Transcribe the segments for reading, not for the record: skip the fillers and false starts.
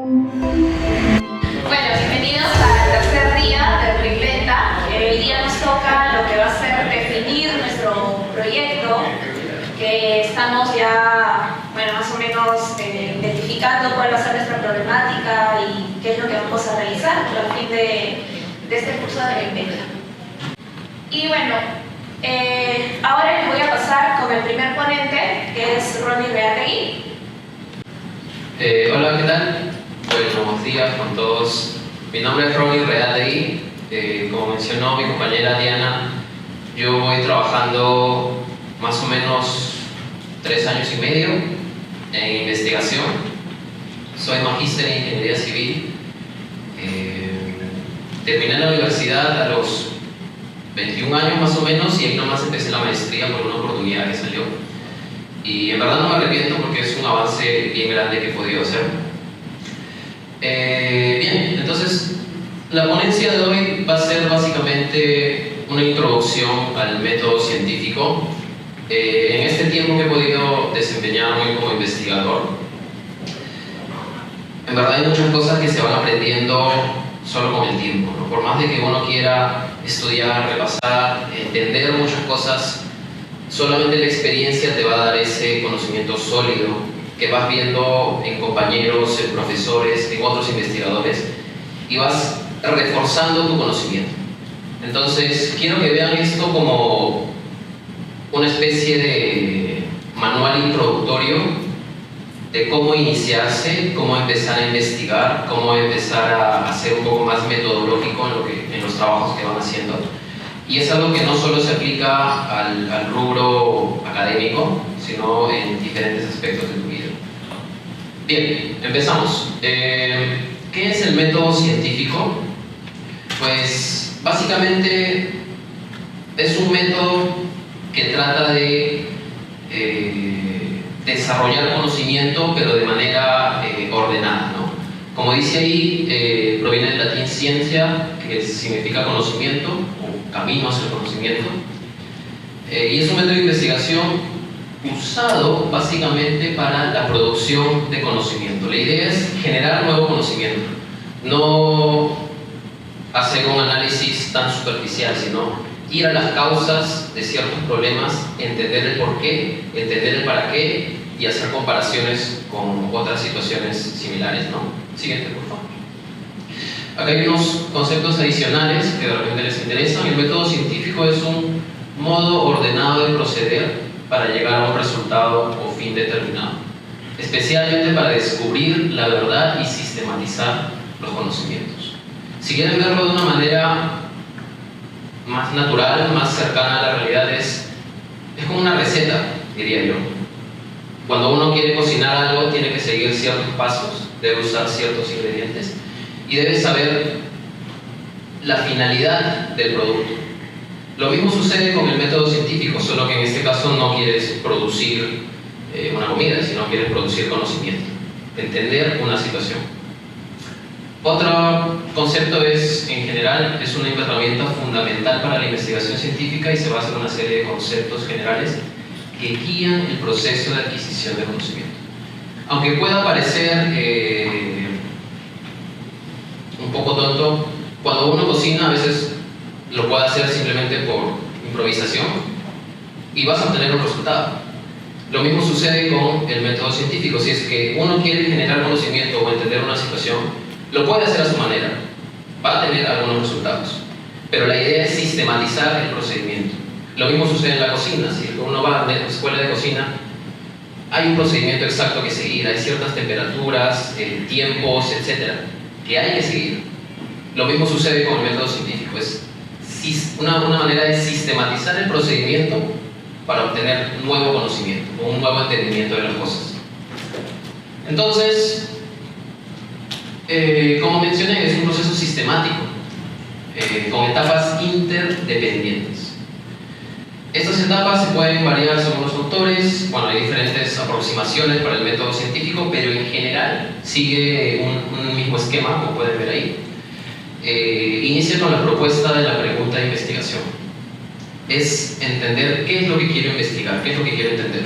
Bueno, bienvenidos al tercer día de Reinventa. Hoy día nos toca lo que va a ser definir nuestro proyecto, que estamos ya, más o menos identificando cuál va a ser nuestra problemática y qué es lo que vamos a realizar a fin de este curso de Reinventa. Y bueno, ahora les voy a pasar con el primer ponente, que es Ronnie Reategui. Hola, ¿qué tal? Buenos días con todos. Mi nombre es Ronnie Reategui. Como mencionó mi compañera Diana, yo voy trabajando más o menos 3 años y medio en investigación. Soy magíster en Ingeniería Civil. Terminé la universidad a los 21 años más o menos y ahí nomás empecé la maestría por una oportunidad que salió. Y en verdad no me arrepiento porque es un avance bien grande que he podido hacer. Bien, entonces la ponencia de hoy va a ser básicamente una introducción al método científico. En este tiempo que he podido desempeñarme como investigador, en verdad hay muchas cosas que se van aprendiendo solo con el tiempo, ¿no? Por más de que uno quiera estudiar, repasar, entender muchas cosas, solamente la experiencia te va a dar ese conocimiento sólido que vas viendo en compañeros, en profesores, en otros investigadores, y vas reforzando tu conocimiento. Entonces, quiero que vean esto como una especie de manual introductorio de cómo iniciarse, cómo empezar a investigar, cómo empezar a ser un poco más metodológico en los trabajos que van haciendo. Y es algo que no solo se aplica al rubro académico, sino en diferentes aspectos de tu vida. Bien, empezamos. ¿Qué es el método científico? Pues básicamente es un método que trata de desarrollar conocimiento, pero de manera ordenada, ¿no? Como dice ahí, proviene del latín ciencia, que significa conocimiento o camino hacia el conocimiento, y es un método de investigación usado básicamente para la producción de conocimiento. La idea es generar nuevo conocimiento, no hacer un análisis tan superficial, sino ir a las causas de ciertos problemas, entender el por qué, entender el para qué y hacer comparaciones con otras situaciones similares, ¿no? Siguiente, por favor. Acá hay unos conceptos adicionales que de repente les interesan. El método científico es un modo ordenado de proceder para llegar a un resultado o fin determinado, especialmente para descubrir la verdad y sistematizar los conocimientos. Si quieren verlo de una manera más natural, más cercana a la realidad, es como una receta, diría yo. Cuando uno quiere cocinar algo, tiene que seguir ciertos pasos, debe usar ciertos ingredientes y debe saber la finalidad del producto. Lo mismo sucede con el método científico, solo que en este caso no quieres producir una comida, sino quieres producir conocimiento, entender una situación. Otro concepto es, en general, es una herramienta fundamental para la investigación científica y se basa en una serie de conceptos generales que guían el proceso de adquisición de conocimiento. Aunque pueda parecer un poco tonto, cuando uno cocina a veces lo puede hacer simplemente por improvisación y vas a obtener un resultado. Lo mismo sucede con el método científico. Si es que uno quiere generar conocimiento o entender una situación, lo puede hacer a su manera, va a tener algunos resultados, pero la idea es sistematizar el procedimiento. Lo mismo sucede en la cocina. Si uno va a la escuela de cocina, hay un procedimiento exacto que seguir, hay ciertas temperaturas, tiempos, etcétera, que hay que seguir. Lo mismo sucede con el método científico. Es una manera de sistematizar el procedimiento para obtener nuevo conocimiento o un nuevo entendimiento de las cosas. Entonces, como mencioné, es un proceso sistemático con etapas interdependientes. Estas etapas se pueden variar según los autores. Bueno, hay diferentes aproximaciones para el método científico, pero en general sigue un mismo esquema, como pueden ver ahí. Inicia con la propuesta de la pregunta de investigación. Es entender qué es lo que quiero investigar, qué es lo que quiero entender.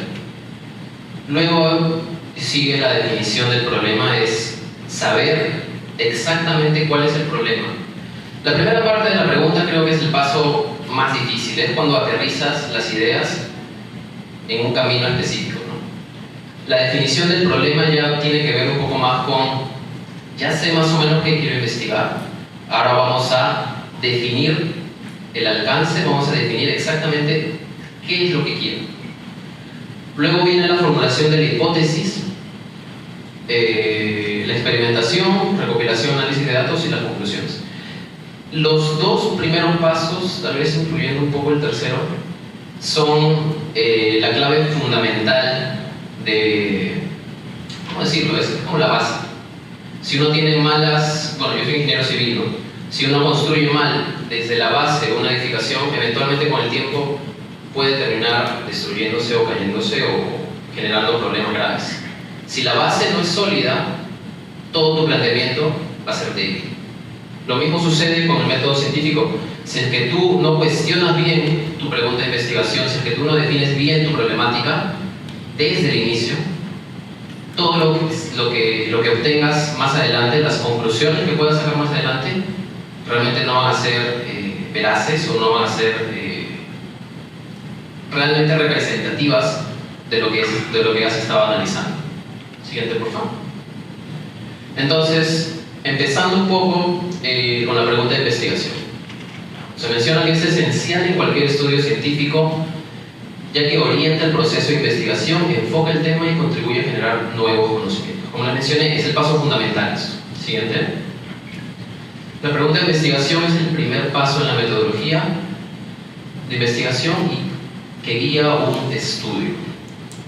Luego sigue la definición del problema, es saber exactamente cuál es el problema. La primera parte de la pregunta creo que es el paso más difícil, es cuando aterrizas las ideas en un camino específico, ¿no? La definición del problema ya tiene que ver un poco más con, ya sé más o menos qué quiero investigar, ahora vamos a definir el alcance, vamos a definir exactamente qué es lo que quiero. Luego viene la formulación de la hipótesis, la experimentación, recopilación, análisis de datos y las conclusiones. Los dos primeros pasos, tal vez incluyendo un poco el tercero, son la clave fundamental de, ¿cómo decirlo? Es como la base. Si uno tiene malas, bueno, yo soy ingeniero civil, ¿no? Si uno construye mal desde la base una edificación, eventualmente con el tiempo puede terminar destruyéndose o cayéndose o generando problemas graves. Si la base no es sólida, todo tu planteamiento va a ser débil. Lo mismo sucede con el método científico. Si es que tú no cuestionas bien tu pregunta de investigación, si es que tú no defines bien tu problemática desde el inicio, todo lo que obtengas más adelante, las conclusiones que puedas sacar más adelante, realmente no van a ser veraces o no van a ser realmente representativas de lo que has estado analizando. Siguiente, por favor. Entonces, empezando un poco con la pregunta de investigación. Se menciona que es esencial en cualquier estudio científico, ya que orienta el proceso de investigación, enfoca el tema y contribuye a generar nuevos conocimientos. Como les mencioné, es el paso fundamental. Siguiente. La pregunta de investigación es el primer paso en la metodología de investigación y que guía un estudio.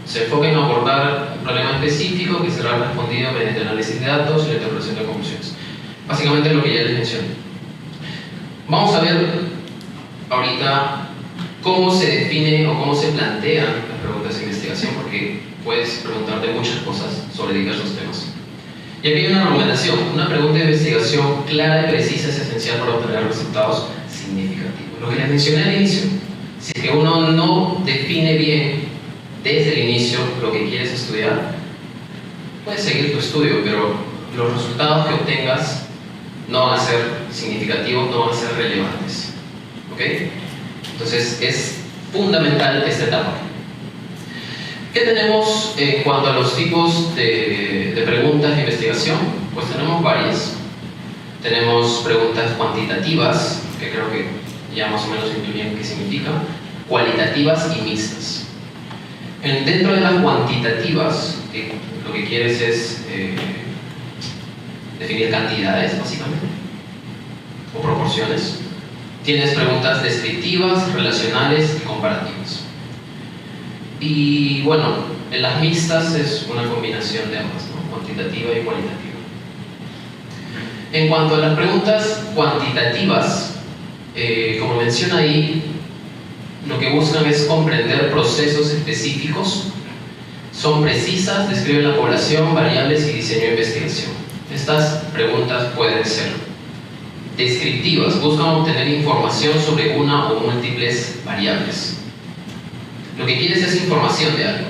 Se enfoca en abordar un problema específico que será respondido mediante el análisis de datos y la interpretación de conclusiones. Básicamente lo que ya les mencioné. Vamos a ver ahorita cómo se define o cómo se plantean las preguntas de investigación, porque puedes preguntarte muchas cosas sobre diversos temas. Y aquí hay una argumentación. Una pregunta de investigación clara y precisa es esencial para obtener resultados significativos. Lo que les mencioné al inicio, si es que uno no define bien desde el inicio lo que quieres estudiar, puedes seguir tu estudio, pero los resultados que obtengas no van a ser significativos, no van a ser relevantes. ¿Ok? Entonces es fundamental esta etapa. ¿Qué tenemos en cuanto a los tipos de preguntas de investigación? Pues tenemos varias. Tenemos preguntas cuantitativas, que creo que ya más o menos intuyen qué significa, cualitativas y mixtas. Dentro de las cuantitativas, lo que quieres es definir cantidades, básicamente, o proporciones. Tienes preguntas descriptivas, relacionales y comparativas. Y bueno, en las mixtas es una combinación de ambas, ¿no? Cuantitativa y cualitativa. En cuanto a las preguntas cuantitativas, como menciona ahí, lo que buscan es comprender procesos específicos, son precisas, describen la población, variables y diseño de investigación. Estas preguntas pueden ser descriptivas, buscan obtener información sobre una o múltiples variables. Lo que quieres es información de algo,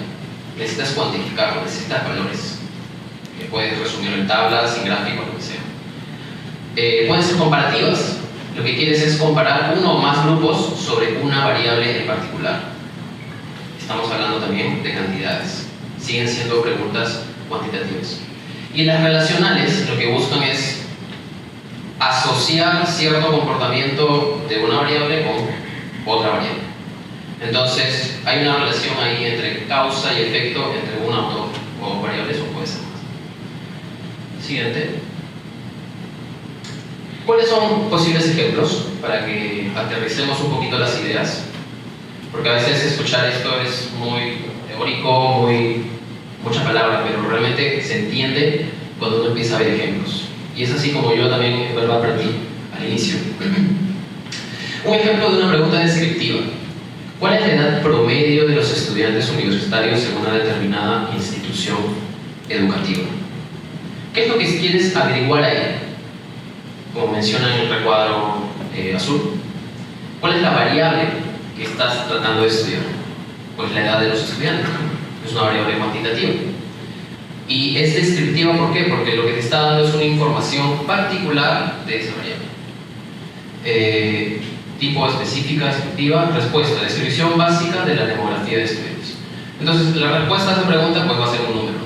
necesitas cuantificarlo, necesitas valores, que puedes resumir en tablas, en gráficos, lo que sea. Pueden ser comparativas, lo que quieres es comparar uno o más grupos sobre una variable en particular. Estamos hablando también de cantidades, siguen siendo preguntas cuantitativas. Y las relacionales lo que buscan es asociar cierto comportamiento de una variable con otra variable. Entonces, hay una relación ahí entre causa y efecto entre una o dos variables, o puede ser más. Siguiente. ¿Cuáles son posibles ejemplos para que aterricemos un poquito las ideas? Porque a veces escuchar esto es muy teórico, mucha palabra, pero realmente se entiende cuando uno empieza a ver ejemplos. Y es así como yo también aprendí al inicio. Un ejemplo de una pregunta descriptiva. ¿Cuál es la edad promedio de los estudiantes universitarios en una determinada institución educativa? ¿Qué es lo que quieres averiguar ahí? Como menciona en el recuadro azul. ¿Cuál es la variable que estás tratando de estudiar? Pues la edad de los estudiantes. Es una variable cuantitativa. Y es descriptiva, ¿por qué? Porque lo que te está dando es una información particular de esa variable. Tipo específica, descriptiva, respuesta, descripción básica de la demografía de estudiantes. Entonces, la respuesta a esa pregunta pues va a ser un número, ¿no?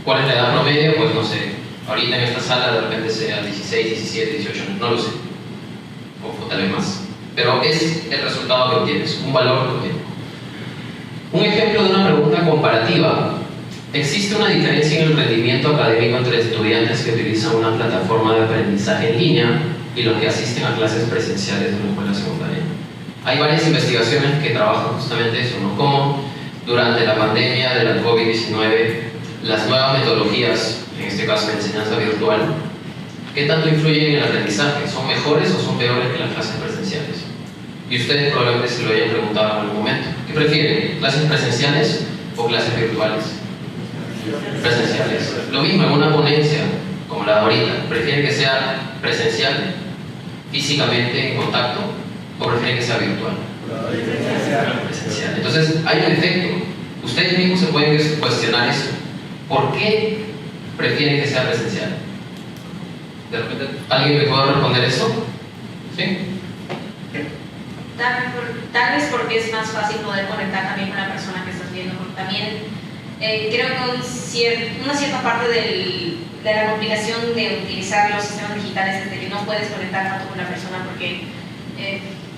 ¿Cuál es la edad promedio? Pues no sé, ahorita en esta sala de repente sea 16, 17, 18 años, no lo sé, o tal vez más. Pero es el resultado que obtienes, un valor promedio. Un ejemplo de una pregunta comparativa. ¿Existe una diferencia en el rendimiento académico entre estudiantes que utilizan una plataforma de aprendizaje en línea y los que asisten a clases presenciales de una escuela secundaria? Hay varias investigaciones que trabajan justamente eso, ¿no? Cómo durante la pandemia de la COVID-19 las nuevas metodologías, en este caso la enseñanza virtual, ¿qué tanto influyen en el aprendizaje? ¿Son mejores o son peores que las clases presenciales? Y ustedes probablemente se lo hayan preguntado en algún momento. ¿Qué prefieren? ¿Clases presenciales o clases virtuales? Presenciales. Lo mismo en una ponencia como la de ahorita. ¿Prefieren que sea presencial, físicamente en contacto, o prefieren que sea virtual? Presencial. Entonces hay un efecto. Ustedes mismos se pueden cuestionar eso. ¿Por qué prefieren que sea presencial? ¿De repente alguien me puede responder eso? ¿Sí? Tal vez porque es más fácil poder conectar también con la persona que estás viendo, porque también creo que una cierta parte de la complicación de utilizar los sistemas digitales es de que no puedes conectar tanto con la persona porque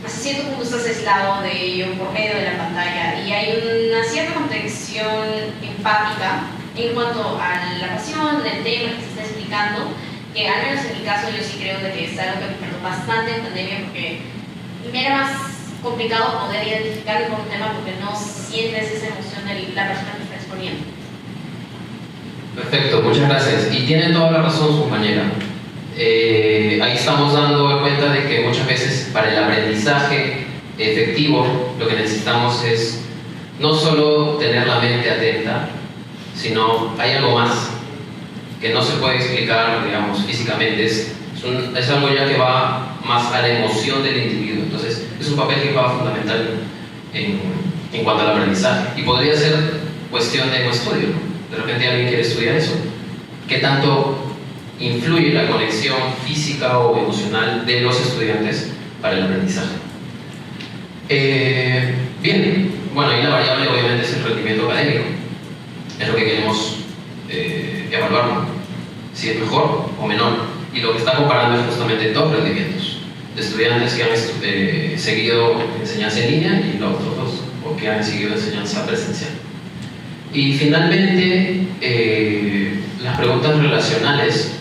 hasta cierto punto estás aislado de ello por medio de la pantalla y hay una cierta conexión empática en cuanto a la pasión del tema que se está explicando, que al menos en mi caso yo sí creo de que es algo que me faltó bastante en pandemia porque me era más complicado poder identificarme con un tema porque no sientes esa emoción de la persona que está exponiendo. Perfecto, muchas gracias. Y tiene toda la razón su compañera. Ahí estamos dando cuenta de que muchas veces para el aprendizaje efectivo lo que necesitamos es no solo tener la mente atenta, sino hay algo más que no se puede explicar, digamos, físicamente. Es algo ya que va más a la emoción del individuo. Entonces, es un papel que va fundamental en cuanto al aprendizaje. Y podría ser cuestión de un estudio, ¿no? De repente alguien quiere estudiar eso. ¿Qué tanto influye la conexión física o emocional de los estudiantes para el aprendizaje? Bien, bueno, ahí la variable obviamente es el rendimiento académico. Es lo que queremos evaluar, ¿no? Si es mejor o menor. Y lo que está comparando es justamente dos rendimientos de estudiantes que han seguido enseñanza en línea y los otros dos, o que han seguido enseñanza presencial. Y finalmente, las preguntas relacionales.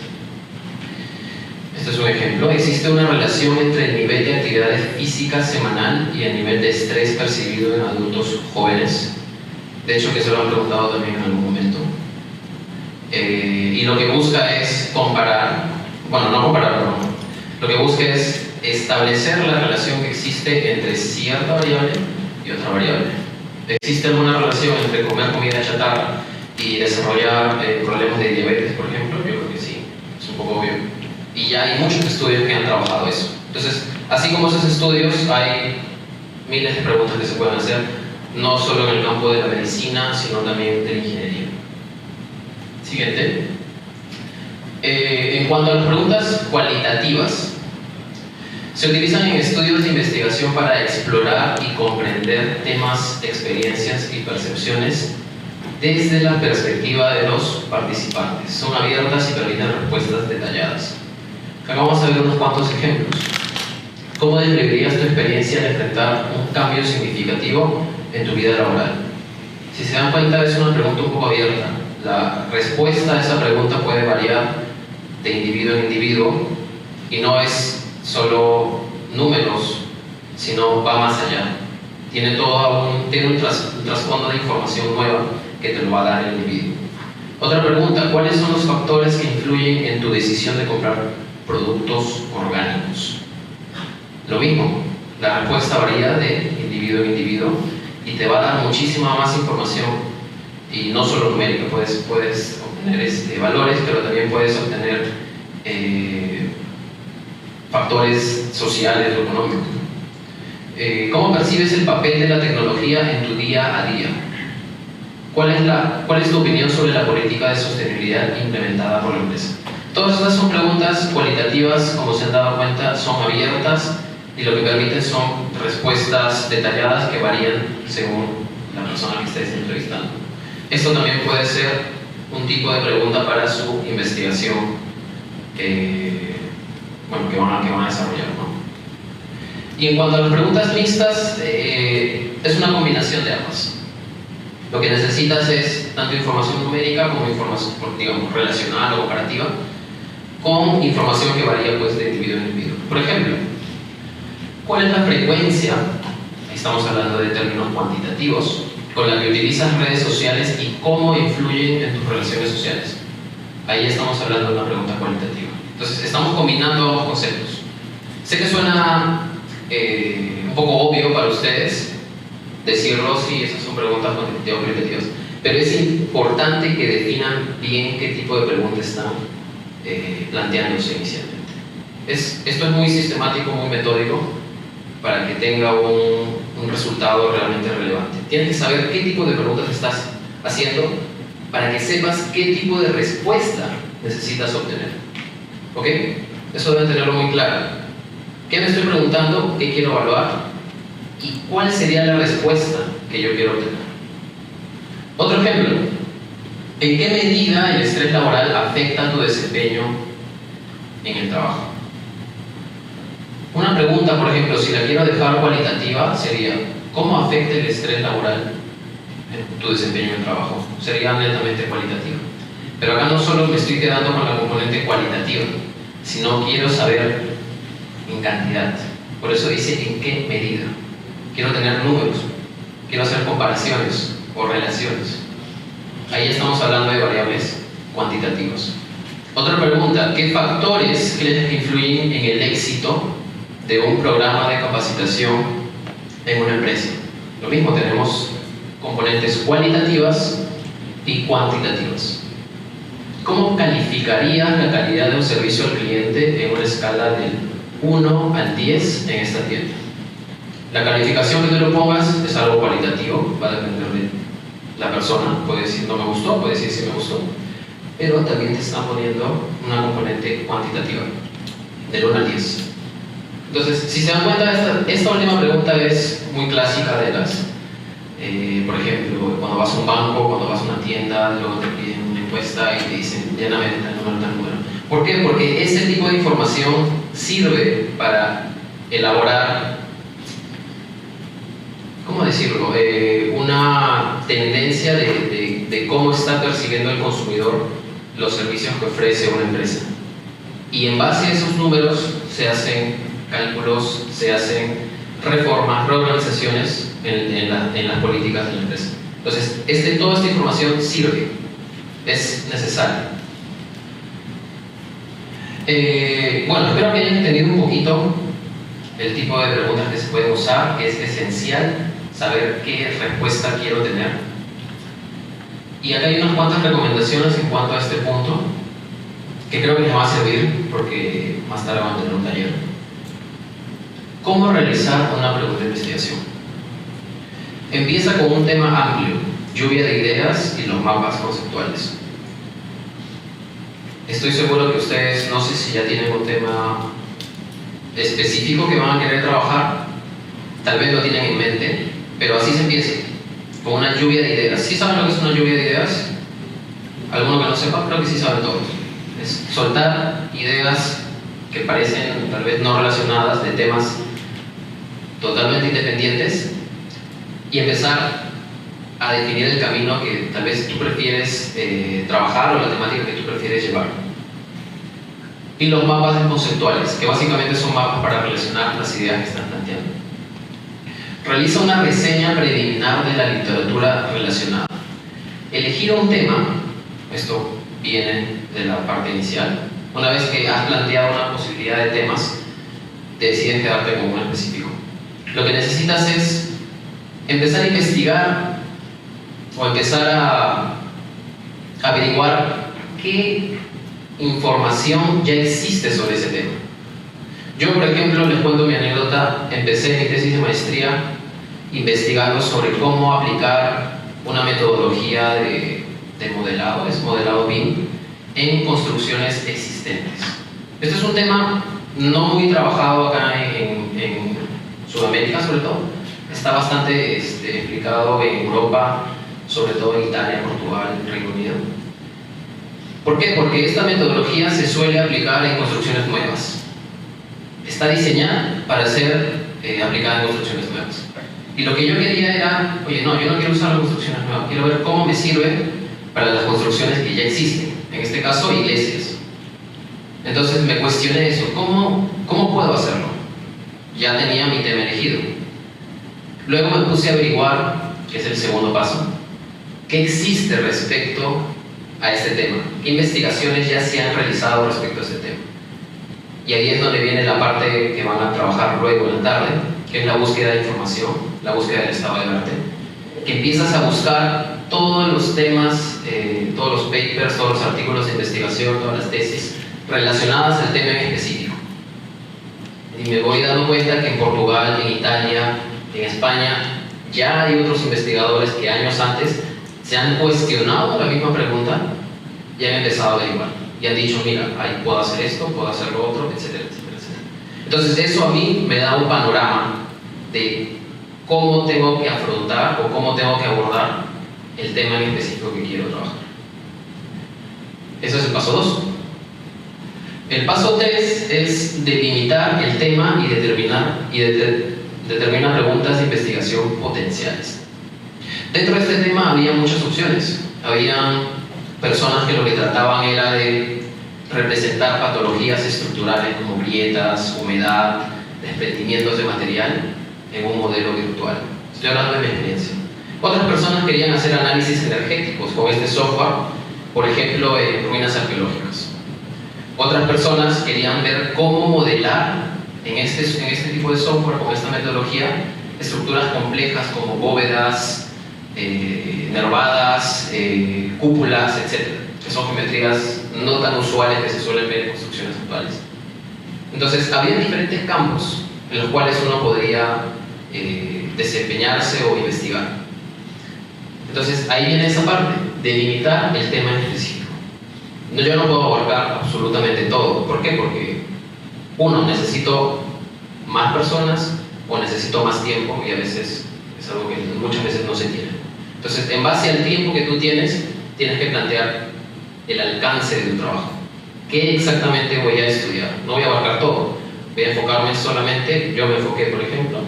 Este es un ejemplo. ¿Existe una relación entre el nivel de actividades físicas semanal y el nivel de estrés percibido en adultos jóvenes? De hecho, que se lo han preguntado también en algún momento. Y lo que busca es comparar, bueno, no comparar, no. Lo que busca es establecer la relación que existe entre cierta variable y otra variable. ¿Existe alguna relación entre comer comida chatarra y desarrollar problemas de diabetes, por ejemplo? Yo creo que sí, es un poco obvio. Y ya hay muchos estudios que han trabajado eso. Entonces, así como esos estudios, hay miles de preguntas que se pueden hacer, no solo en el campo de la medicina, sino también de la ingeniería. Siguiente. En cuanto a las preguntas cualitativas, se utilizan en estudios de investigación para explorar y comprender temas, experiencias y percepciones desde la perspectiva de los participantes. Son abiertas y permiten respuestas detalladas. Acá vamos a ver unos cuantos ejemplos. ¿Cómo describirías tu experiencia al enfrentar un cambio significativo en tu vida laboral? Si se dan cuenta, es una pregunta un poco abierta. La respuesta a esa pregunta puede variar de individuo en individuo y no es solo números, sino va más allá. Tiene un trasfondo de información nueva que te lo va a dar el individuo. Otra pregunta: ¿cuáles son los factores que influyen en tu decisión de comprar productos orgánicos? Lo mismo, la respuesta varía de individuo en individuo y te va a dar muchísima más información. Y no solo numérica, puedes obtener valores, pero también puedes obtener factores sociales o económicos. ¿Cómo percibes el papel de la tecnología en tu día a día? ¿Cuál es tu opinión sobre la política de sostenibilidad implementada por la empresa? Todas estas son preguntas cualitativas, como se han dado cuenta, son abiertas y lo que permiten son respuestas detalladas que varían según la persona que estés entrevistando. Esto también puede ser un tipo de pregunta para su investigación que van a desarrollar, ¿no? Y en cuanto a las preguntas mixtas, es una combinación de ambas. Lo que necesitas es tanto información numérica como información, digamos, relacional o comparativa, con información que varía pues, de individuo en individuo. Por ejemplo, ¿cuál es la frecuencia, ahí estamos hablando de términos cuantitativos, con la que utilizas redes sociales y cómo influyen en tus relaciones sociales? Ahí estamos hablando de una pregunta cualitativa. Entonces, estamos combinando ambos conceptos. Sé que suena un poco obvio para ustedes decirlo, sí, esas son preguntas cuantitativas o cualitativas, pero es importante que definan bien qué tipo de preguntas están planteándose inicialmente. Esto es muy sistemático, muy metódico, para que tenga un resultado realmente relevante. Tienes que saber qué tipo de preguntas estás haciendo para que sepas qué tipo de respuesta necesitas obtener. ¿Ok? Eso deben tenerlo muy claro. ¿Qué me estoy preguntando? ¿Qué quiero evaluar? ¿Y cuál sería la respuesta que yo quiero obtener? Otro ejemplo. ¿En qué medida el estrés laboral afecta tu desempeño en el trabajo? Una pregunta, por ejemplo, si la quiero dejar cualitativa, sería ¿cómo afecta el estrés laboral en tu desempeño en el trabajo? Sería netamente cualitativa. Pero acá no solo me estoy quedando con la componente cualitativa, sino quiero saber en cantidad. Por eso dice en qué medida. Quiero tener números, quiero hacer comparaciones o relaciones. Ahí estamos hablando de variables cuantitativas. Otra pregunta, ¿qué factores crees que influyen en el éxito de un programa de capacitación en una empresa? Lo mismo, tenemos componentes cualitativas y cuantitativas. ¿Cómo calificarías la calidad de un servicio al cliente en una escala del 1 al 10 en esta tienda? La calificación que tú lo pongas es algo cualitativo, va a depender de la persona. Puede decir no me gustó, puede decir sí me gustó, pero también te están poniendo una componente cuantitativa del 1 al 10. Entonces, si se dan cuenta, esta última pregunta es muy clásica de las, por ejemplo, cuando vas a un banco, cuando vas a una tienda, luego te piden una encuesta y te dicen lléname el número. ¿Por qué? Porque ese tipo de información sirve para elaborar, ¿cómo decirlo? Una tendencia de cómo está percibiendo el consumidor los servicios que ofrece una empresa. Y en base a esos números se hacen cálculos, se hacen reformas, reorganizaciones en las políticas de la empresa. Entonces, toda esta información sirve, es necesaria. Bueno, espero que hayan entendido un poquito el tipo de preguntas que se pueden usar, que es esencial saber qué respuesta quiero tener. Y acá hay unas cuantas recomendaciones en cuanto a este punto, que creo que les va a servir porque más tarde van a tener un taller. ¿Cómo realizar una pregunta de investigación? Empieza con un tema amplio, lluvia de ideas y los mapas conceptuales. Estoy seguro que ustedes, no sé si ya tienen un tema específico que van a querer trabajar, tal vez lo tienen en mente, pero así se empieza, con una lluvia de ideas. ¿Sí saben lo que es una lluvia de ideas? ¿Alguno que no sepa? Creo que sí saben todos. Es soltar ideas que parecen tal vez no relacionadas, de temas totalmente independientes, y empezar a definir el camino que tal vez tú prefieres trabajar o la temática que tú prefieres llevar. Y los mapas conceptuales, que básicamente son mapas para relacionar las ideas que están planteando. Realiza una reseña preliminar de la literatura relacionada. Elegir un tema, esto viene de la parte inicial. Una vez que has planteado una posibilidad de temas, decides quedarte con uno específico. Lo que necesitas es empezar a investigar o empezar a averiguar qué información ya existe sobre ese tema. Yo, por ejemplo, les cuento mi anécdota. Empecé mi tesis de maestría investigando sobre cómo aplicar una metodología de modelado, es modelado BIM, en construcciones existentes. Este es un tema no muy trabajado acá en Sudamérica, sobre todo. Está bastante explicado en Europa, sobre todo en Italia, Portugal, Reino Unido. ¿Por qué? Porque esta metodología se suele aplicar en construcciones nuevas. Está diseñada para ser aplicada en construcciones nuevas. Y lo que yo quería era, oye, no, yo no quiero usar construcciones nuevas, quiero ver cómo me sirve para las construcciones que ya existen, en este caso iglesias. Entonces me cuestioné eso, ¿cómo puedo hacerlo? Ya tenía mi tema elegido. Luego me puse a averiguar, que es el segundo paso, qué existe respecto a este tema, qué investigaciones ya se han realizado respecto a este tema. Y ahí es donde viene la parte que van a trabajar luego en la tarde, que es la búsqueda de información, la búsqueda del estado del arte, que empiezas a buscar todos los temas, todos los papers, todos los artículos de investigación, todas las tesis relacionadas al tema en específico. Y me voy dando cuenta que en Portugal, en Italia, en España, ya hay otros investigadores que años antes se han cuestionado la misma pregunta y han empezado a averiguar. Y han dicho, mira, ahí puedo hacer esto, puedo hacer lo otro, etcétera, etcétera, etcétera. Entonces eso a mí me da un panorama de cómo tengo que afrontar o cómo tengo que abordar el tema en específico que quiero trabajar. Ese es el paso 2. El paso 3 es delimitar el tema y determinar preguntas de investigación potenciales. Dentro de este tema había muchas opciones. Había personas que lo que trataban era de representar patologías estructurales como grietas, humedad, desprendimientos de material en un modelo virtual. Estoy hablando de mi experiencia. Otras personas querían hacer análisis energéticos con este software, por ejemplo, en ruinas arqueológicas. Otras personas querían ver cómo modelar en este tipo de software, con esta metodología, estructuras complejas como bóvedas, nervadas, cúpulas, etc. Que son geometrías no tan usuales que se suelen ver en construcciones actuales. Entonces, había diferentes campos en los cuales uno podría desempeñarse o investigar. Entonces, ahí viene esa parte, delimitar el tema en específico. Yo no puedo abarcar absolutamente todo. ¿Por qué? Porque, uno, necesito más personas o necesito más tiempo, y a veces es algo que muchas veces no se tiene. Entonces, en base al tiempo que tú tienes que plantear el alcance de tu trabajo. ¿Qué exactamente voy a estudiar? No voy a abarcar todo. Voy a enfocarme solamente, yo me enfoqué, por ejemplo,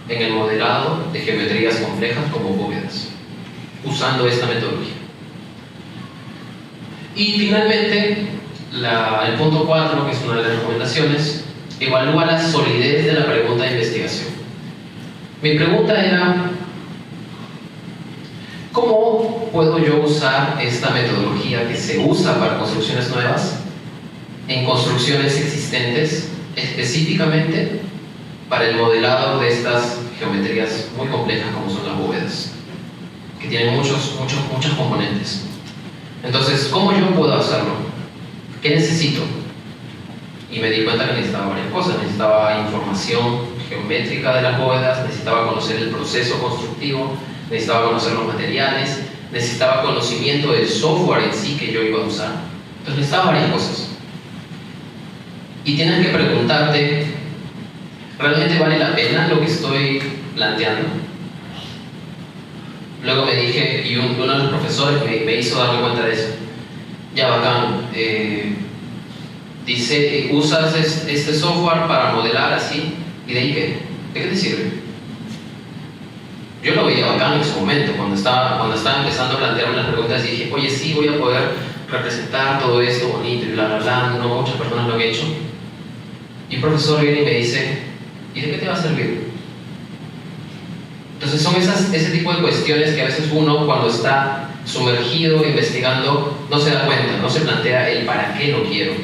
en el modelado de geometrías complejas como bóvedas, usando esta metodología. Y finalmente, el punto 4, que es una de las recomendaciones, evalúa la solidez de la pregunta de investigación. Mi pregunta era, ¿cómo puedo yo usar esta metodología que se usa para construcciones nuevas en construcciones existentes, específicamente para el modelado de estas geometrías muy complejas como son las bóvedas, que tienen muchos componentes? Entonces, ¿cómo yo puedo hacerlo? ¿Qué necesito? Y me di cuenta que necesitaba varias cosas. Necesitaba información geométrica de las bóvedas, necesitaba conocer el proceso constructivo, necesitaba conocer los materiales, necesitaba conocimiento del software en sí que yo iba a usar. Entonces necesitaba varias cosas. Y tienes que preguntarte, ¿realmente vale la pena lo que estoy planteando? Luego me dije, y uno de los profesores me hizo darme cuenta de eso. Ya, bacán, dice, usas este software para modelar así, ¿y de ahí qué? ¿De qué te sirve? Yo lo veía bacán en su momento, cuando estaba empezando a plantearme las preguntas, y dije, oye, sí, voy a poder representar todo esto bonito y bla, bla, bla. No muchas personas lo han hecho. Y el profesor viene y me dice, ¿y de qué te va a servir? Entonces son ese tipo de cuestiones que a veces uno, cuando está sumergido investigando, no se da cuenta, no se plantea el para qué lo quiero.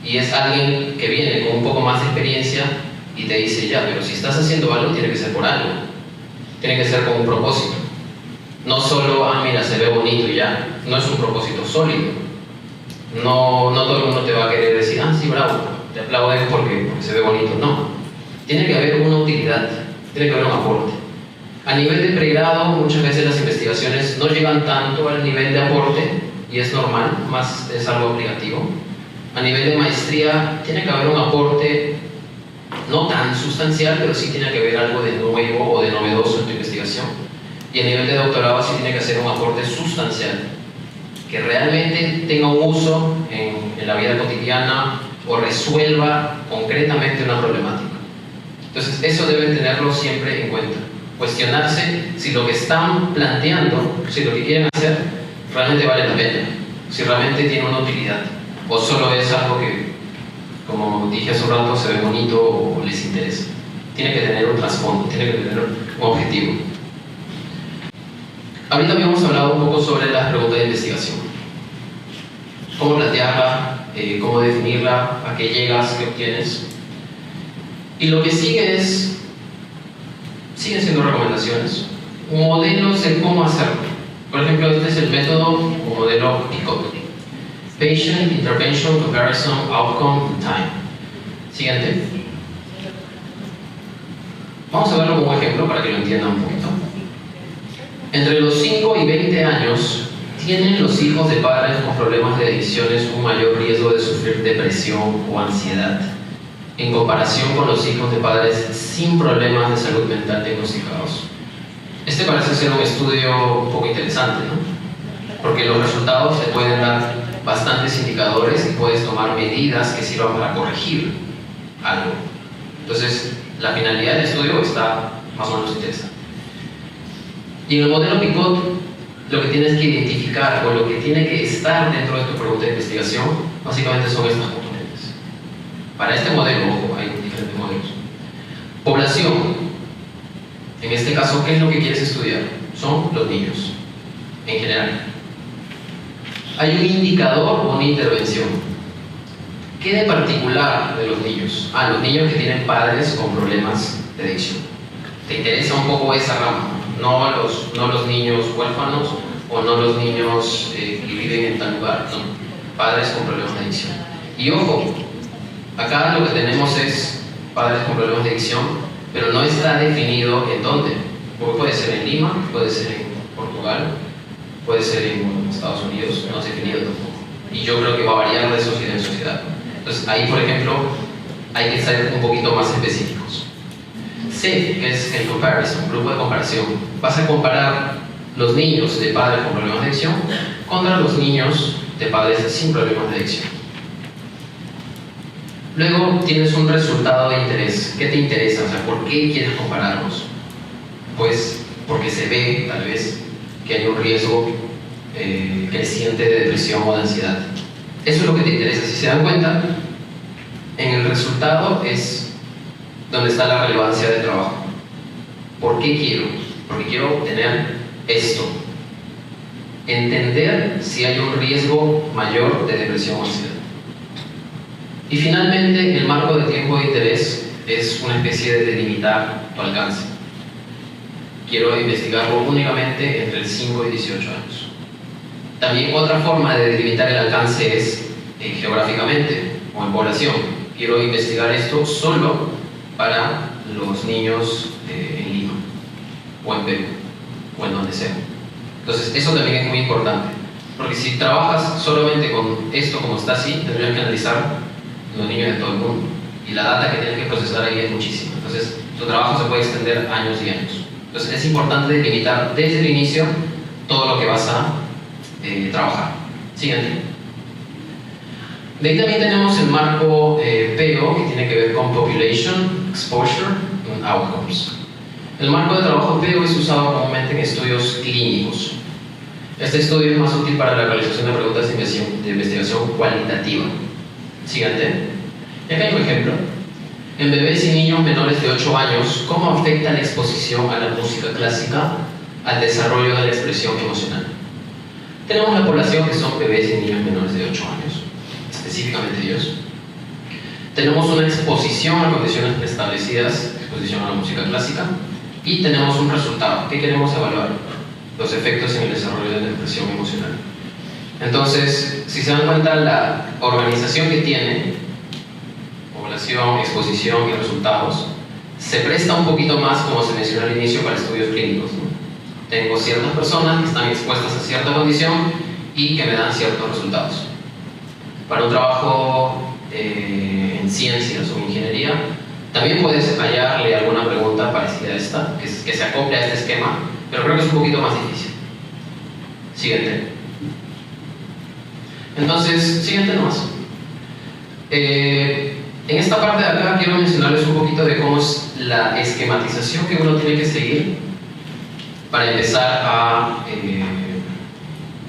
Y es alguien que viene con un poco más de experiencia y te dice, ya, pero si estás haciendo algo, tiene que ser por algo. Tiene que ser con un propósito. No solo, mira, se ve bonito y ya. No es un propósito sólido. No todo el mundo te va a querer decir, sí, bravo, te aplauden porque se ve bonito. No. Tiene que haber una utilidad, tiene que haber un aporte. A nivel de pregrado, muchas veces las investigaciones no llegan tanto al nivel de aporte, y es normal, más es algo obligativo. A nivel de maestría, tiene que haber un aporte no tan sustancial, pero sí tiene que haber algo de nuevo o de novedoso en tu investigación. Y a nivel de doctorado, sí tiene que hacer un aporte sustancial, que realmente tenga un uso en la vida cotidiana o resuelva concretamente una problemática. Entonces, eso deben tenerlo siempre en cuenta. Cuestionarse si lo que están planteando, si lo que quieren hacer, realmente vale la pena, si realmente tiene una utilidad, o solo es algo que, como dije hace un rato, se ve bonito o les interesa. Tiene que tener un trasfondo, tiene que tener un objetivo. Ahorita habíamos hablado un poco sobre las preguntas de investigación. Cómo plantearla, cómo definirla, a qué llegas, qué obtienes. Y lo que sigue siguen siendo recomendaciones, modelos de cómo hacerlo. Por ejemplo, este es el método o modelo PICOT. Patient Intervention Comparison Outcome Time. Siguiente. Vamos a verlo como un ejemplo para que lo entiendan un poquito. Entre los 5 y 20 años, ¿tienen los hijos de padres con problemas de adicciones un mayor riesgo de sufrir depresión o ansiedad en comparación con los hijos de padres sin problemas de salud mental diagnosticados? Este parece ser un estudio un poco interesante, ¿no? Porque los resultados te pueden dar bastantes indicadores y puedes tomar medidas que sirvan para corregir algo. Entonces, la finalidad del estudio está más o menos interesante. Y en el modelo PICOT, lo que tienes que identificar o lo que tiene que estar dentro de tu pregunta de investigación, básicamente son estas componentes. Para este modelo, ojo, hay diferentes modelos. Población. En este caso, ¿qué es lo que quieres estudiar? Son los niños, en general. Hay un indicador o una intervención. ¿Qué de particular de los niños? Los niños que tienen padres con problemas de adicción. ¿Te interesa un poco esa rama? No los niños huérfanos o no los niños que viven en tal lugar, no. Padres con problemas de adicción. Y ojo, acá lo que tenemos es padres con problemas de adicción, pero no está definido en dónde. Porque puede ser en Lima, puede ser en Portugal, puede ser en Estados Unidos, no es definido tampoco. Y yo creo que va a variar de sociedad en sociedad. Entonces ahí, por ejemplo, hay que ser un poquito más específicos. C, que es el comparison, grupo de comparación. Vas a comparar los niños de padres con problemas de adicción contra los niños de padres sin problemas de adicción. Luego tienes un resultado de interés. ¿Qué te interesa? O sea, ¿por qué quieres compararlos? Pues porque se ve, tal vez, que hay un riesgo creciente de depresión o de ansiedad. Eso es lo que te interesa. Si se dan cuenta, en el resultado es donde está la relevancia del trabajo. ¿Por qué quiero? Porque quiero obtener esto. Entender si hay un riesgo mayor de depresión o ansiedad. Y finalmente, el marco de tiempo de interés es una especie de delimitar tu alcance. Quiero investigarlo únicamente entre el 5 y 18 años. También otra forma de delimitar el alcance es geográficamente o en población. Quiero investigar esto solo para los niños en Lima o en Perú o en donde sea. Entonces, eso también es muy importante. Porque si trabajas solamente con esto como está así, tendrías que analizar los niños de todo el mundo. Y la data que tienes que procesar ahí es muchísima. Entonces, tu trabajo se puede extender años y años. Entonces, es importante delimitar desde el inicio todo lo que vas a trabajar. Siguiente. De ahí también tenemos el marco PEO, que tiene que ver con Population, Exposure and Outcomes. El marco de trabajo PEO es usado comúnmente en estudios clínicos. Este estudio es más útil para la realización de preguntas de investigación cualitativa. Siguiente. Y acá hay un ejemplo. En bebés y niños menores de 8 años, ¿cómo afecta la exposición a la música clásica al desarrollo de la expresión emocional? Tenemos la población que son bebés y niños menores de 8 años, específicamente ellos. Tenemos una exposición a condiciones preestablecidas, exposición a la música clásica, y tenemos un resultado. ¿Qué queremos evaluar? Los efectos en el desarrollo de la expresión emocional. Entonces, si se dan cuenta, la organización que tiene, población, exposición y resultados, se presta un poquito más, como se mencionó al inicio, para estudios clínicos, ¿no? Tengo ciertas personas que están expuestas a cierta condición y que me dan ciertos resultados. Para un trabajo en ciencias o ingeniería, también puedes hallarle alguna pregunta parecida a esta, que se acople a este esquema, pero creo que es un poquito más difícil. Siguiente. Entonces, siguiente nomás. En esta parte de acá quiero mencionarles un poquito de cómo es la esquematización que uno tiene que seguir para empezar a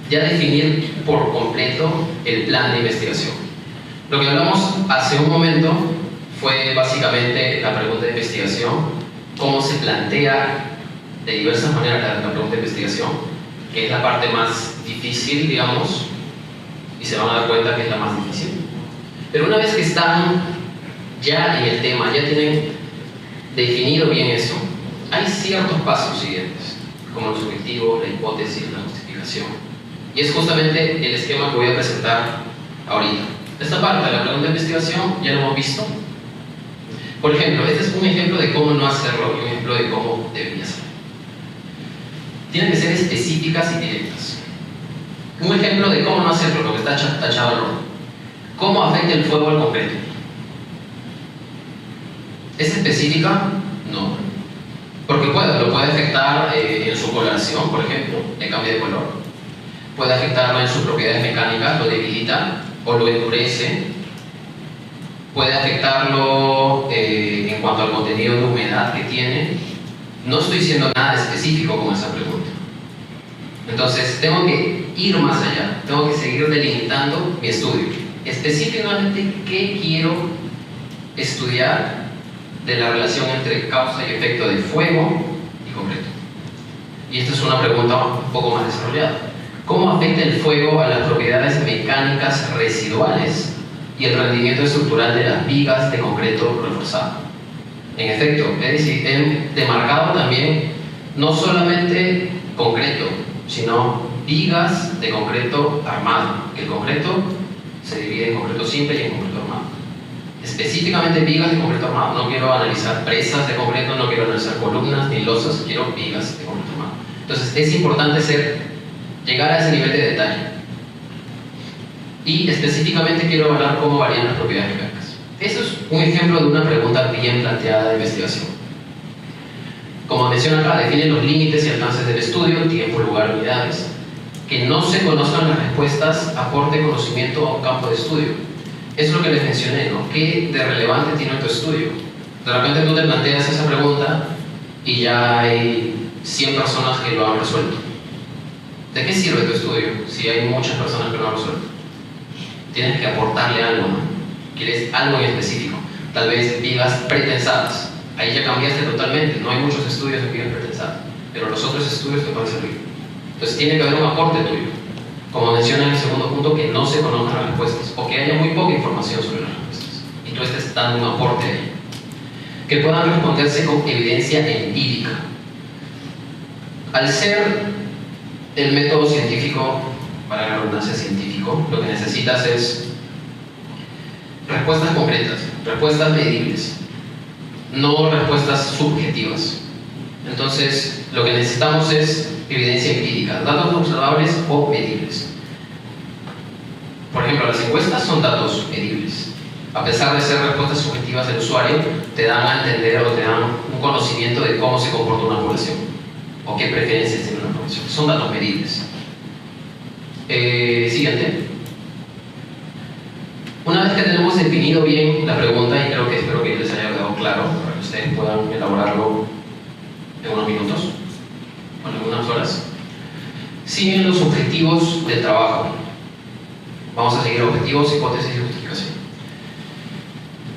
ya definir por completo el plan de investigación. Lo que hablamos hace un momento fue básicamente la pregunta de investigación, cómo se plantea de diversas maneras la pregunta de investigación, que es la parte más difícil, digamos, y se van a dar cuenta que es la más difícil. Pero una vez que están ya en el tema, ya tienen definido bien eso, hay ciertos pasos siguientes, como el subjetivo, la hipótesis, la justificación. Y es justamente el esquema que voy a presentar ahorita. Esta parte de la pregunta de investigación ya lo hemos visto. Por ejemplo, este es un ejemplo de cómo no hacerlo y un ejemplo de cómo debería ser. Tienen que ser específicas y directas. Un ejemplo de cómo no hacerlo, lo que está tachado en rojo. ¿Cómo afecta el fuego al concreto? ¿Es específica? No. Porque lo puede afectar en su coloración, por ejemplo, le cambia de color. Puede afectarlo en sus propiedades mecánicas, lo debilita o lo endurece. Puede afectarlo en cuanto al contenido de humedad que tiene. No estoy diciendo nada específico con esa pregunta. Entonces, tengo que ir más allá, tengo que seguir delimitando mi estudio. Específicamente, ¿qué quiero estudiar de la relación entre causa y efecto de fuego y concreto? Y esta es una pregunta un poco más desarrollada. ¿Cómo afecta el fuego a las propiedades mecánicas residuales y el rendimiento estructural de las vigas de concreto reforzado? En efecto, he demarcado también no solamente concreto, sino vigas de concreto armado, que el concreto se divide en concreto simple y en concreto armado. Específicamente vigas de concreto armado. No quiero analizar presas de concreto, no quiero analizar columnas ni losas, quiero vigas de concreto armado. Entonces es importante llegar a ese nivel de detalle. Y específicamente quiero evaluar cómo varían las propiedades mecánicas. Esto es un ejemplo de una pregunta bien planteada de investigación. Como menciona acá, define los límites y alcances del estudio, tiempo, lugar, unidades. Que no se conozcan las respuestas aporte conocimiento a un campo de estudio. Eso es lo que les mencioné, ¿no? ¿Qué de relevante tiene tu estudio? De repente tú te planteas esa pregunta y ya hay 100 personas que lo han resuelto. ¿De qué sirve tu estudio si hay muchas personas que lo han resuelto? Tienes que aportarle algo, ¿no? Quieres algo en específico. Tal vez vigas pretensadas. Ahí ya cambiaste totalmente. No hay muchos estudios de vigas pretensadas, pero los otros estudios te pueden servir. Entonces tiene que haber un aporte tuyo. Como menciona en el segundo punto, que no se conozcan las respuestas o que haya muy poca información sobre las respuestas y tú estés dando un aporte ahí. Que puedan responderse con evidencia empírica. Al ser el método científico, para la redundancia científico, lo que necesitas es respuestas concretas, respuestas medibles, no respuestas subjetivas. Entonces, lo que necesitamos es evidencia empírica, datos observables o medibles. Por ejemplo, las encuestas son datos medibles. A pesar de ser respuestas subjetivas del usuario, te dan a entender o te dan un conocimiento de cómo se comporta una población o qué preferencias tiene una población. Son datos medibles. Siguiente. Una vez que tenemos definido bien la pregunta, y espero que les haya quedado claro, para que ustedes puedan elaborarlo en unos minutos o en algunas horas, siguen los objetivos del trabajo. Vamos a seguir objetivos, hipótesis y justificación.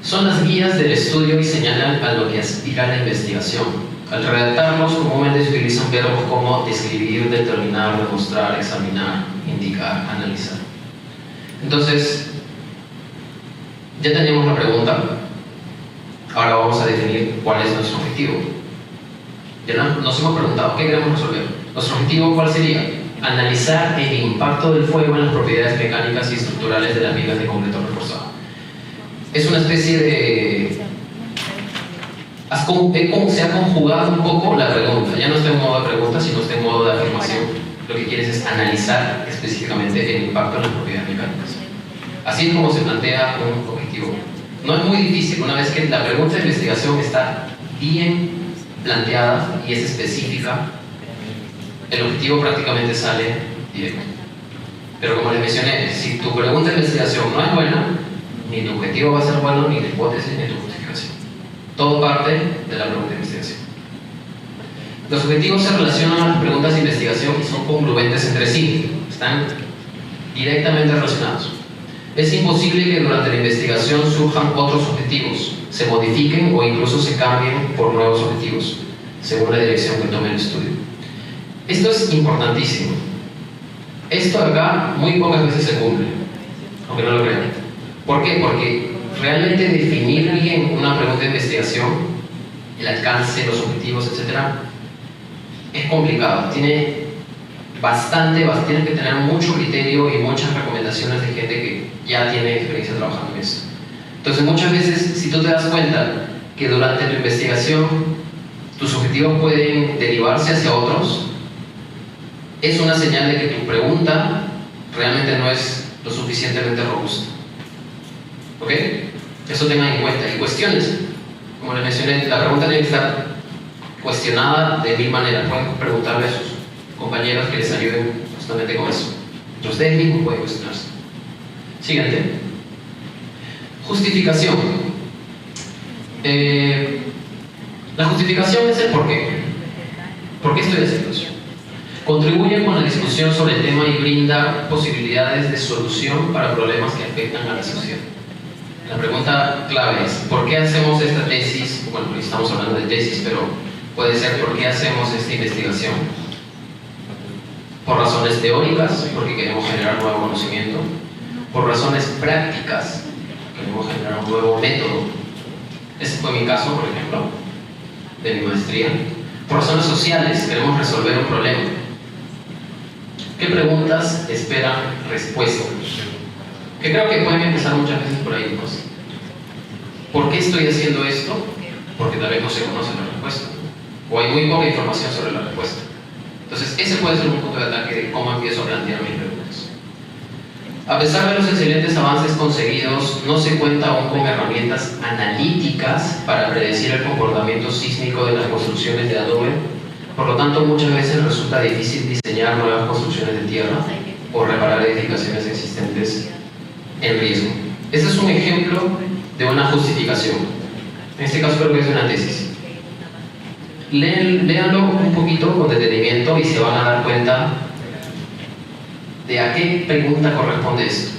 Son las guías del estudio y señalan a lo que aspira la investigación. Al redactarlos, comúnmente se utilizan verbos como describir, determinar, demostrar, examinar, indicar, analizar. Entonces, ya tenemos la pregunta. Ahora vamos a definir cuál es nuestro objetivo. Ya nos hemos preguntado, ¿qué queremos resolver? ¿Nuestro objetivo cuál sería? Analizar el impacto del fuego en las propiedades mecánicas y estructurales de las vigas de concreto reforzado. Es una especie de Se ha conjugado un poco la pregunta. Ya no está en modo de pregunta, sino está en modo de afirmación. Lo que quieres es analizar específicamente el impacto en las propiedades mecánicas. Así es como se plantea un objetivo. No es muy difícil, una vez que la pregunta de investigación está bien planteada y es específica, el objetivo prácticamente sale directo. Pero como les mencioné, si tu pregunta de investigación no es buena, ni tu objetivo va a ser bueno, ni tu hipótesis, ni tu justificación. Todo parte de la pregunta de investigación. Los objetivos se relacionan a las preguntas de investigación y son congruentes entre sí, están directamente relacionados. Es imposible que durante la investigación surjan otros objetivos, se modifiquen o incluso se cambien por nuevos objetivos, según la dirección que tome el estudio. Esto es importantísimo. Esto acá muy pocas veces se cumple, aunque no lo crean. ¿Por qué? Porque realmente definir bien una pregunta de investigación, el alcance, los objetivos, etc., es complicado. Tienes que tener mucho criterio y muchas recomendaciones de gente que ya tiene experiencia trabajando en esto. Entonces, muchas veces, si tú te das cuenta que durante tu investigación tus objetivos pueden derivarse hacia otros, es una señal de que tu pregunta realmente no es lo suficientemente robusta. ¿Ok? Eso tengan en cuenta. Y cuestiones. Como les mencioné, la pregunta tiene que estar cuestionada de 1000 maneras. Pueden preguntarle a sus compañeros que les ayuden justamente con eso. Pero ustedes mismos pueden cuestionarse. Siguiente. Justificación. La justificación es el por qué. ¿Por qué estoy haciendo eso? Contribuye con la discusión sobre el tema y brinda posibilidades de solución para problemas que afectan a la sociedad. La pregunta clave es, ¿por qué hacemos esta tesis? Bueno, estamos hablando de tesis, pero puede ser ¿por qué hacemos esta investigación? Por razones teóricas, porque queremos generar nuevo conocimiento. Por razones prácticas, queremos generar un nuevo método. Ese fue mi caso, por ejemplo, de mi maestría. Por razones sociales, queremos resolver un problema. ¿Qué preguntas esperan respuesta? Que creo que pueden empezar muchas veces por ahí, ¿no? ¿Por qué estoy haciendo esto? Porque tal vez no se conoce la respuesta. O hay muy poca información sobre la respuesta. Entonces, ese puede ser un punto de ataque de cómo empiezo a plantear mis preguntas. A pesar de los excelentes avances conseguidos, no se cuenta aún con herramientas analíticas para predecir el comportamiento sísmico de las construcciones de adobe. Por lo tanto, muchas veces resulta difícil diseñar nuevas construcciones de tierra o reparar edificaciones existentes en riesgo. Este es un ejemplo de una justificación. En este caso creo que es una tesis. Léanlo un poquito con detenimiento y se van a dar cuenta de a qué pregunta corresponde esto.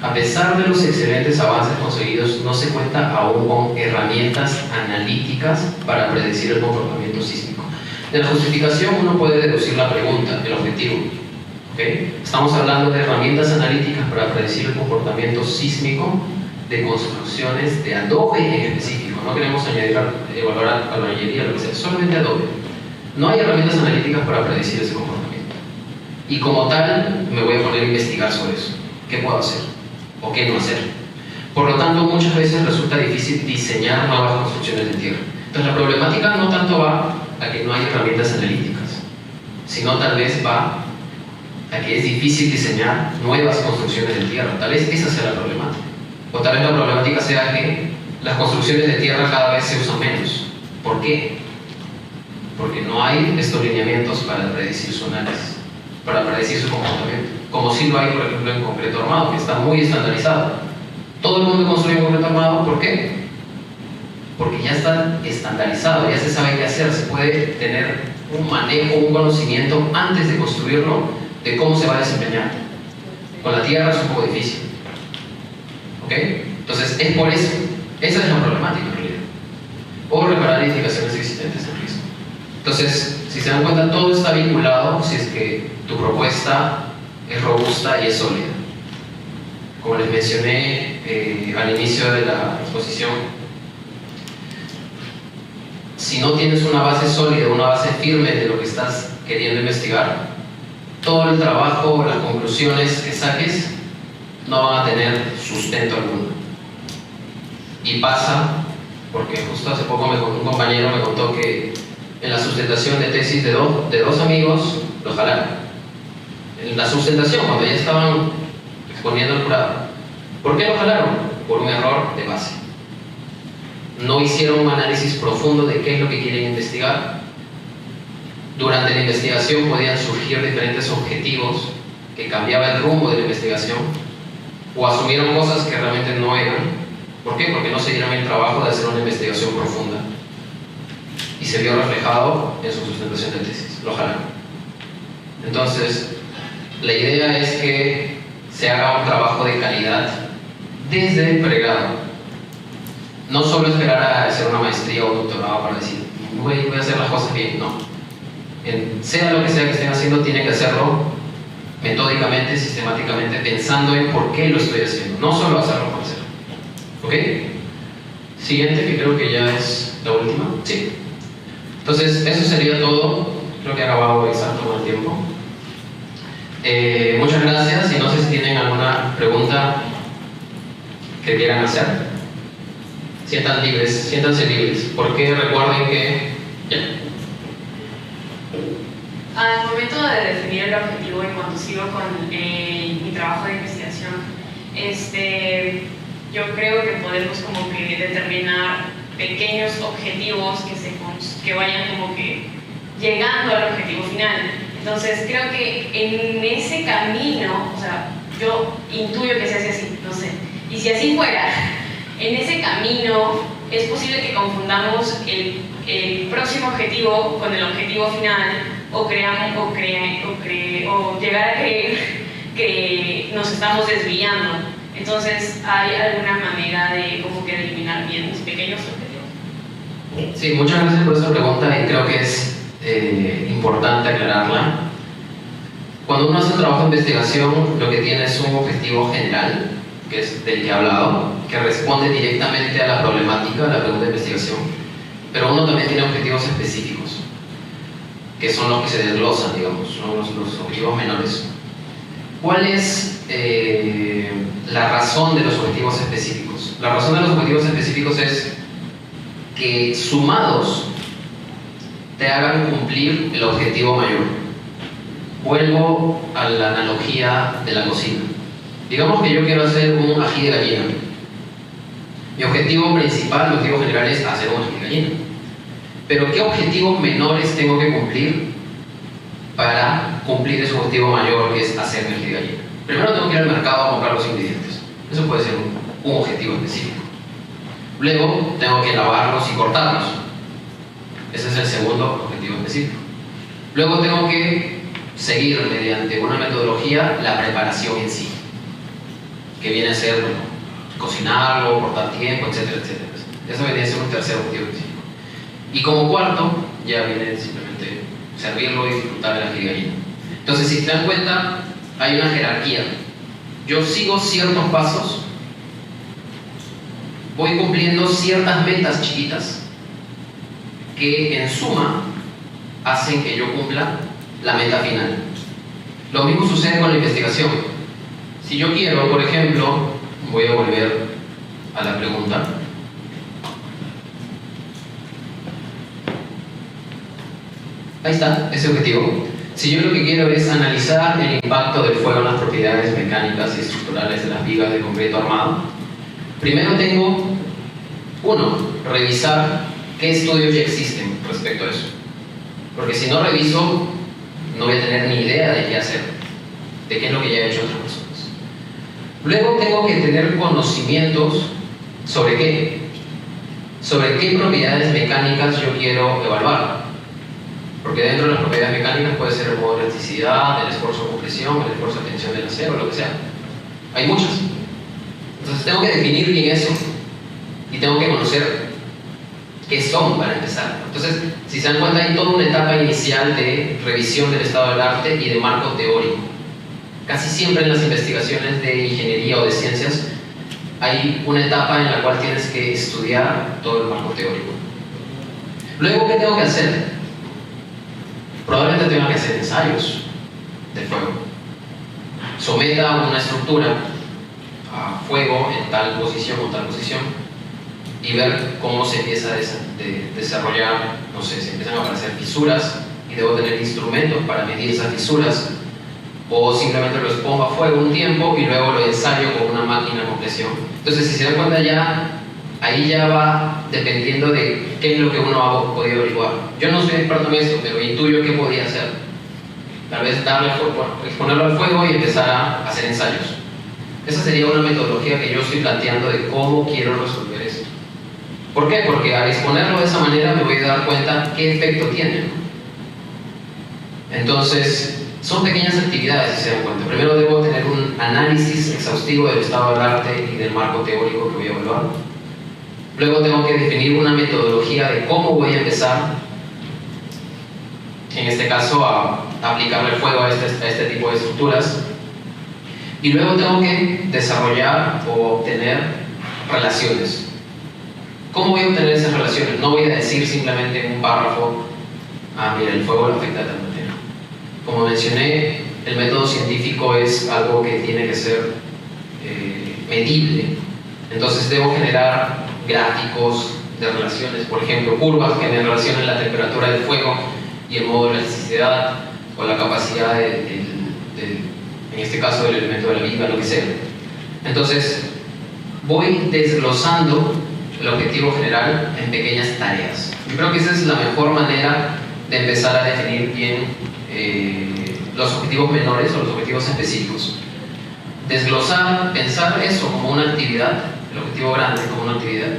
A pesar de los excelentes avances conseguidos, no se cuenta aún con herramientas analíticas para predecir el comportamiento sísmico. De la justificación uno puede deducir la pregunta, el objetivo. ¿Okay? Estamos hablando de herramientas analíticas para predecir el comportamiento sísmico de construcciones de adobe en específico. No queremos evaluar albañilería, lo que sea, solamente adobe. No hay herramientas analíticas para predecir ese comportamiento. Y como tal, me voy a poner a investigar sobre eso. ¿Qué puedo hacer? ¿O qué no hacer? Por lo tanto, muchas veces resulta difícil diseñar nuevas construcciones de tierra. Entonces, la problemática no tanto va a que no hay herramientas analíticas, sino tal vez va a que es difícil diseñar nuevas construcciones de tierra. Tal vez esa sea la problemática. O tal vez la problemática sea que las construcciones de tierra cada vez se usan menos. ¿Por qué? Porque no hay estos lineamientos para predecir su análisis, para predecir su comportamiento. Como sí lo hay, por ejemplo, en concreto armado, que está muy estandarizado. Todo el mundo construye en concreto armado, ¿por qué? Porque ya está estandarizado, ya se sabe qué hacer, se puede tener un manejo, un conocimiento antes de construirlo de cómo se va a desempeñar. Con la tierra es un poco difícil. ¿Ok? Entonces, es por eso. Esa es la problemática en realidad. O reparar edificaciones existentes en riesgo. Entonces, si se dan cuenta, todo está vinculado si es que tu propuesta es robusta y es sólida. Como les mencioné al inicio de la exposición, si no tienes una base sólida, una base firme de lo que estás queriendo investigar, todo el trabajo, las conclusiones que saques no van a tener sustento alguno. Y pasa porque justo hace poco un compañero me contó que en la sustentación de tesis de dos amigos los jalaron. En la sustentación, cuando ya estaban exponiendo al jurado. ¿Por qué los jalaron? Por un error de base. No hicieron un análisis profundo de qué es lo que quieren investigar. Durante la investigación podían surgir diferentes objetivos que cambiaban el rumbo de la investigación, o asumieron cosas que realmente no eran. ¿Por qué? Porque no se dieron el trabajo de hacer una investigación profunda. Y se vio reflejado en su sustentación de tesis. Lo jalaron. Entonces, la idea es que se haga un trabajo de calidad desde el pregrado. No solo esperar a hacer una maestría o un doctorado para decir, voy a hacer las cosas bien. No. Sea lo que sea que estén haciendo, tienen que hacerlo metódicamente, sistemáticamente, pensando en por qué lo estoy haciendo. No solo hacerlo por hacerlo. ¿Ok? Siguiente, que creo que ya es la última. Sí. Entonces, eso sería todo. Creo que he acabado exacto con el tiempo. Muchas gracias, y no sé si tienen alguna pregunta que quieran hacer. Siéntanse libres, porque recuerden que al momento de definir el objetivo, y cuando sigo con mi trabajo de investigación, yo creo que podemos como que determinar pequeños objetivos que vayan como que llegando al objetivo final. Entonces creo que en ese camino, o sea, yo intuyo que se hace así, no sé, y si así fuera, en ese camino es posible que confundamos el próximo objetivo con el objetivo final, o llegar a creer que nos estamos desviando. Entonces, ¿hay alguna manera de como que eliminar bien mis pequeños objetivos? Sí, muchas gracias por esa pregunta, y creo que es importante aclararla. Cuando uno hace un trabajo de investigación, lo que tiene es un objetivo general, que es del que he hablado, que responde directamente a la problemática, a la pregunta de investigación, pero uno también tiene objetivos específicos, que son los que se desglosan, digamos, son los objetivos menores. ¿Cuál es la razón de los objetivos específicos? La razón de los objetivos específicos es que sumados te hagan cumplir el objetivo mayor. Vuelvo a la analogía de la cocina. Digamos que yo quiero hacer un ají de gallina. Mi objetivo principal, mi objetivo general es hacer un ají de gallina. Pero ¿qué objetivos menores tengo que cumplir para cumplir ese objetivo mayor, que es hacer mi ají de gallina? Primero tengo que ir al mercado a comprar los ingredientes. Eso puede ser un objetivo específico. Luego tengo que lavarlos y cortarlos. Ese es el segundo objetivo específico. Luego tengo que seguir mediante una metodología la preparación en sí, que viene a ser, bueno, cocinarlo, cortar tiempo, etcétera, etcétera. Eso viene a ser un tercer objetivo específico. Y como cuarto, ya viene simplemente servirlo y disfrutar de la ají de gallina. Entonces, si se dan cuenta, hay una jerarquía. Yo sigo ciertos pasos, voy cumpliendo ciertas metas chiquitas que en suma hacen que yo cumpla la meta final. Lo mismo sucede con la investigación. Si yo quiero, por ejemplo, voy a volver a la pregunta. Ahí está, ese objetivo. Si yo lo que quiero es analizar el impacto del fuego en las propiedades mecánicas y estructurales de las vigas de concreto armado, primero tengo, revisar qué estudios ya existen respecto a eso. Porque si no reviso, no voy a tener ni idea de qué hacer, de qué es lo que ya han hecho otras personas. Luego tengo que tener conocimientos sobre qué propiedades mecánicas yo quiero evaluar. Porque dentro de las propiedades mecánicas puede ser el modo de elasticidad, el esfuerzo de compresión, el esfuerzo de tensión del acero, lo que sea. Hay muchas. Entonces tengo que definir bien eso y tengo que conocer qué son para empezar. Entonces, si se dan cuenta, hay toda una etapa inicial de revisión del estado del arte y de marco teórico. Casi siempre en las investigaciones de ingeniería o de ciencias hay una etapa en la cual tienes que estudiar todo el marco teórico. Luego, ¿qué tengo que hacer? Probablemente tenga que hacer ensayos de fuego. Someta una estructura a fuego en tal posición o tal posición y ver cómo se empieza a desarrollar, no sé, se empiezan a aparecer fisuras y debo tener instrumentos para medir esas fisuras, o simplemente lo expongo a fuego un tiempo y luego lo ensayo con una máquina con presión. Entonces, si se dan cuenta, ahí ya va dependiendo de qué es lo que uno ha podido averiguar. Yo no soy experto en esto, pero intuyo qué podía hacer. Tal vez exponerlo al fuego y empezar a hacer ensayos. Esa sería una metodología que yo estoy planteando de cómo quiero resolver esto. ¿Por qué? Porque al exponerlo de esa manera me voy a dar cuenta qué efecto tiene. Entonces, son pequeñas actividades, si se dan cuenta. Primero debo tener un análisis exhaustivo del estado del arte y del marco teórico que voy a evaluar. Luego tengo que definir una metodología de cómo voy a empezar, en este caso, a aplicarle fuego a este tipo de estructuras. Y luego tengo que desarrollar o obtener relaciones. ¿Cómo voy a obtener esas relaciones? No voy a decir simplemente en un párrafo, mira, el fuego lo afecta de tal manera. Como mencioné, el método científico es algo que tiene que ser medible. Entonces debo generar gráficos de relaciones, por ejemplo, curvas que me relacionen la temperatura del fuego y el modo de elasticidad o la capacidad en este caso del elemento de la viga, lo que sea. Entonces voy desglosando el objetivo general en pequeñas tareas. Yo creo que esa es la mejor manera de empezar a definir bien los objetivos menores o los objetivos específicos. Desglosar, pensar eso como una actividad, el objetivo grande como una actividad,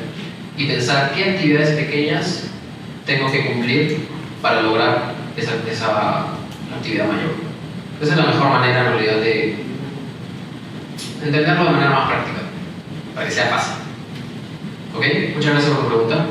y pensar qué actividades pequeñas tengo que cumplir para lograr esa actividad mayor. Esa es la mejor manera en realidad de entenderlo de manera más práctica, para que sea fácil. ¿Ok? Muchas gracias por tu pregunta.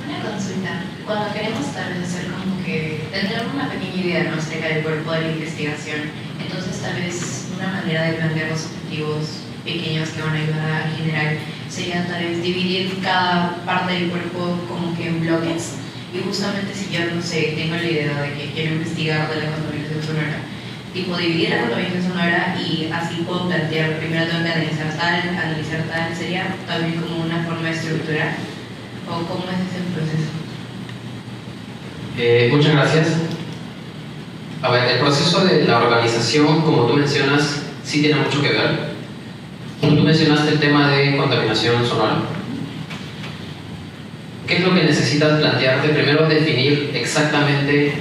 Una consulta. Cuando queremos tal vez hacer como que tener una pequeña idea, ¿no?, acerca del cuerpo de la investigación, entonces tal vez una manera de plantear los objetivos pequeños que van a ayudar a generar sería tal vez dividir cada parte del cuerpo como que en bloques. Y justamente si yo, no sé, tengo la idea de que quiero investigar de la contaminación sonora, tipo dividir la contaminación sonora y así puedo plantear, primero tengo que analizar tal, sería también como una forma de estructurar, o cómo es ese proceso. Muchas gracias. A ver, el proceso de la organización, como tú mencionas, sí tiene mucho que ver. Tú mencionaste el tema de contaminación sonora. ¿Qué es lo que necesitas plantearte? Primero, definir exactamente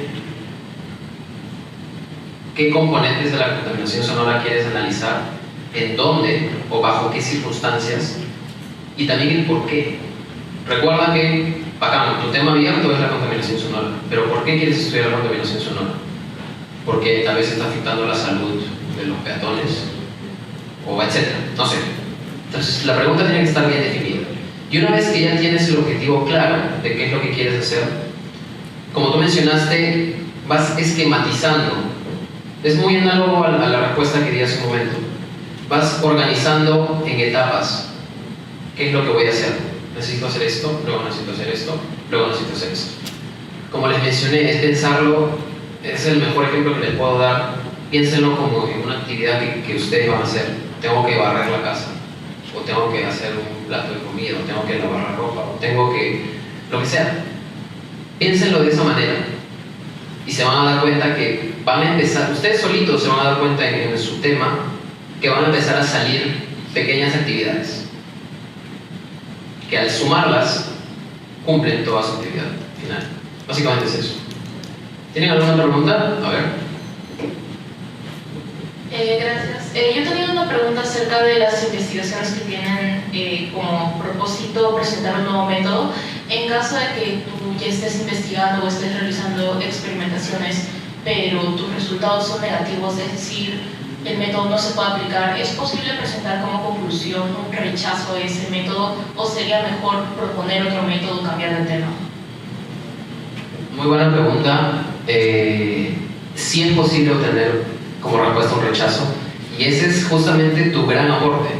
qué componentes de la contaminación sonora quieres analizar, en dónde o bajo qué circunstancias, y también el por qué. Recuerda que, bacán, tu tema abierto es la contaminación sonora, pero ¿por qué quieres estudiar la contaminación sonora? Porque tal vez está afectando la salud de los peatones, o etcétera, no sé. Entonces, la pregunta tiene que estar bien definida. Y una vez que ya tienes el objetivo claro de qué es lo que quieres hacer, como tú mencionaste, vas esquematizando. Es muy análogo a la respuesta que di hace un momento. Vas organizando en etapas. ¿Qué es lo que voy a hacer? Necesito hacer esto, luego necesito hacer esto, luego necesito hacer esto. Como les mencioné, es pensarlo, es el mejor ejemplo que les puedo dar. Piénsenlo como en una actividad que ustedes van a hacer. Tengo que barrer la casa, o tengo que hacer un plato de comida, o tengo que lavar la ropa, o tengo que... lo que sea. Piénsenlo de esa manera y se van a dar cuenta que van a empezar, ustedes solitos se van a dar cuenta en su tema, que van a empezar a salir pequeñas actividades que al sumarlas cumplen toda su actividad final. Básicamente es eso. ¿Tienen alguna otra pregunta? A ver. Gracias. Yo tenía una pregunta acerca de las investigaciones que tienen como propósito presentar un nuevo método. En caso de que tú ya estés investigando o estés realizando experimentaciones, pero tus resultados son negativos, es decir, el método no se puede aplicar, ¿es posible presentar como conclusión un rechazo a ese método o sería mejor proponer otro método o cambiar de tema? Muy buena pregunta. Sí es posible obtener como respuesta un rechazo, y ese es justamente tu gran aporte.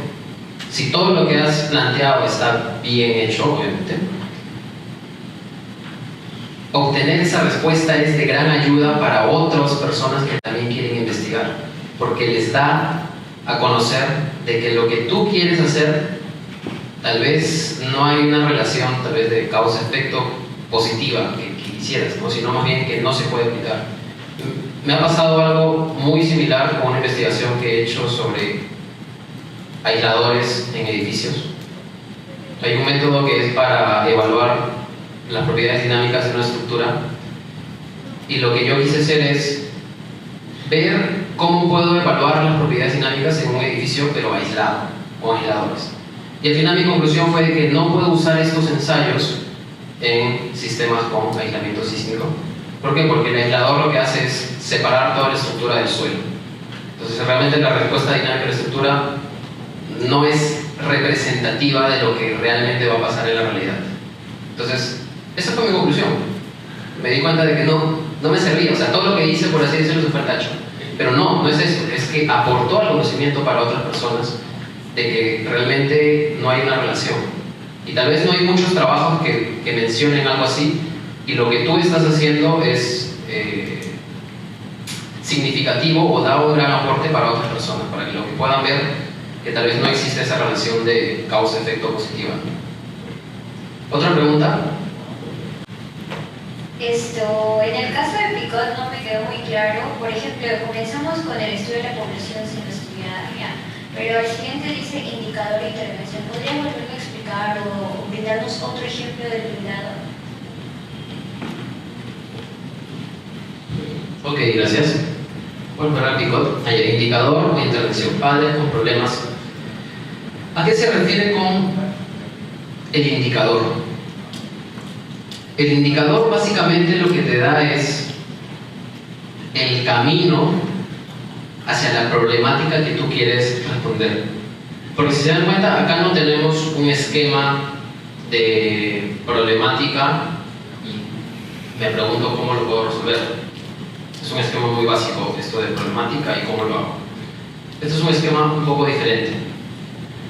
Si todo lo que has planteado está bien hecho, obviamente, obtener esa respuesta es de gran ayuda para otras personas que también quieren investigar, porque les da a conocer de que lo que tú quieres hacer, tal vez no hay una relación tal vez de causa-efecto positiva que quisieras, ¿no? Sino más bien que no se puede aplicar. Me ha pasado algo muy similar con una investigación que he hecho sobre aisladores en edificios. Hay un método que es para evaluar las propiedades dinámicas de una estructura, y lo que yo quise hacer es ver cómo puedo evaluar las propiedades dinámicas en un edificio pero aislado, con aisladores. Y al final mi conclusión fue que no puedo usar estos ensayos en sistemas con aislamiento sísmico. ¿Por qué? Porque el aislador lo que hace es separar toda la estructura del suelo. Entonces realmente la respuesta dinámica de la estructura no es representativa de lo que realmente va a pasar en la realidad. Entonces, esa fue mi conclusión. Me di cuenta de que no me servía. O sea, todo lo que hice, por así decirlo, fue el tacho. Pero no es eso. Es que aportó al conocimiento para otras personas de que realmente no hay una relación. Y tal vez no hay muchos trabajos que mencionen algo así, y lo que tú estás haciendo es significativo o da un gran aporte para otras personas, para que lo que puedan ver que tal vez no existe esa relación de causa-efecto positiva. ¿Otra pregunta? En el caso de Picot no me quedó muy claro. Por ejemplo, comenzamos con el estudio de la población sin estudiar ya, pero al siguiente dice indicador de intervención. ¿Podría volverlo a explicar o brindarnos otro ejemplo del brindado? Ok, gracias. Volver al Picot. Hay indicador de intervención, padres con problemas. ¿A qué se refiere con el indicador? El indicador básicamente lo que te da es el camino hacia la problemática que tú quieres responder. Porque si se dan cuenta, acá no tenemos un esquema de problemática y me pregunto cómo lo puedo resolver. Es un esquema muy básico esto de problemática y cómo lo hago. Este es un esquema un poco diferente.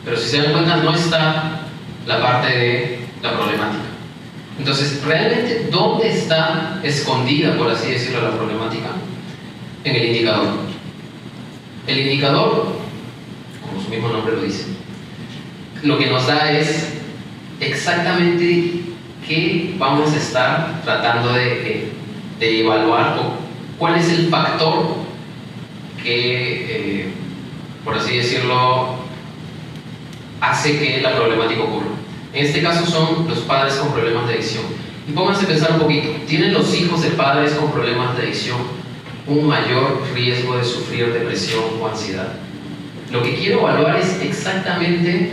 Pero si se dan cuenta, no está la parte de la problemática. Entonces, ¿realmente dónde está escondida, por así decirlo, la problemática? En el indicador. El indicador, como su mismo nombre lo dice, lo que nos da es exactamente qué vamos a estar tratando de evaluar, o cuál es el factor que, por así decirlo, hace que la problemática ocurra. En este caso son los padres con problemas de adicción. Y pónganse a pensar un poquito. ¿Tienen los hijos de padres con problemas de adicción un mayor riesgo de sufrir depresión o ansiedad? Lo que quiero evaluar es exactamente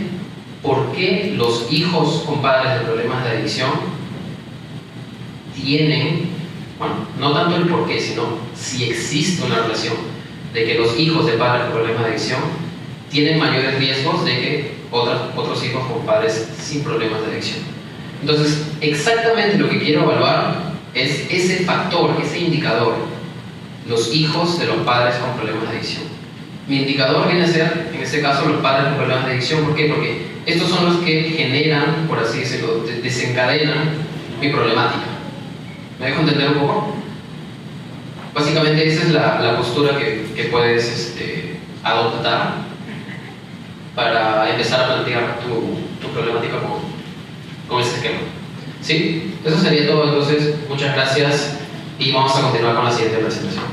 por qué los hijos con padres de problemas de adicción tienen, bueno, no tanto el por qué, sino si existe una relación de que los hijos de padres con problemas de adicción tienen mayores riesgos de que otros hijos con padres sin problemas de adicción. Entonces, exactamente lo que quiero evaluar es ese factor, ese indicador, los hijos de los padres con problemas de adicción. Mi indicador viene a ser, en este caso, los padres con problemas de adicción. ¿Por qué? Porque estos son los que generan, por así decirlo, desencadenan mi problemática. ¿Me dejo entender un poco? Básicamente esa es la postura que puedes adoptar para empezar a plantear tu problemática con ese esquema. ¿Sí? Eso sería todo. Entonces, muchas gracias y vamos a continuar con la siguiente presentación.